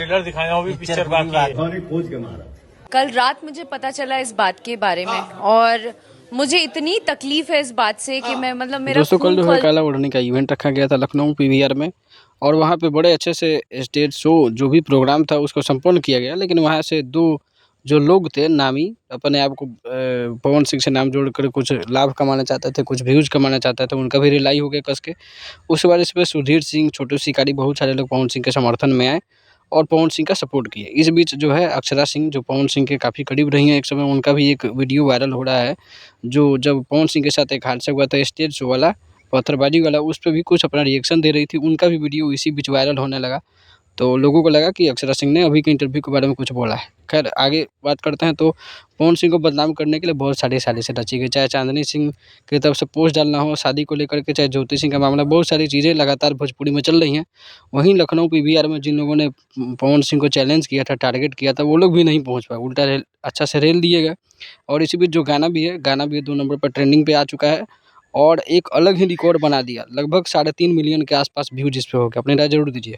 Trailer दिखाया वो भी पिक्चर बाकी है। कल रात मुझे पता चला इस बात के बारे में और मुझे इतनी तकलीफ है इस बात से कि मैं मतलब मेरा दोस्तों कल जो है खून काला ओढ़नी का इवेंट रखा गया था लखनऊ पीवीआर में और वहाँ पे बड़े अच्छे से स्टेज शो जो भी प्रोग्राम था उसको संपन्न किया गया। लेकिन वहाँ से दो जो लोग थे नामी अपने आप को पवन सिंह से नाम जोड़कर कुछ लाभ कमाना चाहते थे, कुछ व्यूज कमाना चाहते थे, उनका भी रिलाई हो गया कस के। उस वजह से सुधीर सिंह, छोटू शिकारी, बहुत सारे लोग पवन सिंह के समर्थन में आए और पवन सिंह का सपोर्ट किए। इस बीच जो है अक्षरा सिंह जो पवन सिंह के काफ़ी करीब रही हैं एक समय, उनका भी एक वीडियो वायरल हो रहा है जो जब पवन सिंह के साथ एक हादसा हुआ था स्टेज शो वाला, पत्थरबाजी वाला, उस पे भी कुछ अपना रिएक्शन दे रही थी। उनका भी वीडियो इसी बीच वायरल होने लगा तो लोगों को लगा कि अक्षरा सिंह ने अभी के इंटरव्यू के बारे में कुछ बोला है। खैर आगे बात करते हैं तो पवन सिंह को बदनाम करने के लिए बहुत सारी साजिशें रची गई, चाहे चांदनी सिंह की तरफ से पोस्ट डालना हो शादी को लेकर के, चाहे ज्योति सिंह का मामला, बहुत सारी चीज़ें लगातार भोजपुरी में चल रही हैं। वहीं लखनऊ पीवीआर में जिन लोगों ने पवन सिंह को चैलेंज किया था, टारगेट किया था, वो लोग भी नहीं पहुँच पाए, उल्टा रेल अच्छा से रेल दिए गए। और इसी बीच जो गाना भी है 2 नंबर पर ट्रेंडिंग पे आ चुका है और एक अलग ही रिकॉर्ड बना दिया। लगभग 3.5 मिलियन के आसपास व्यूज इस पे हो गया। अपनी राय जरूर दीजिए।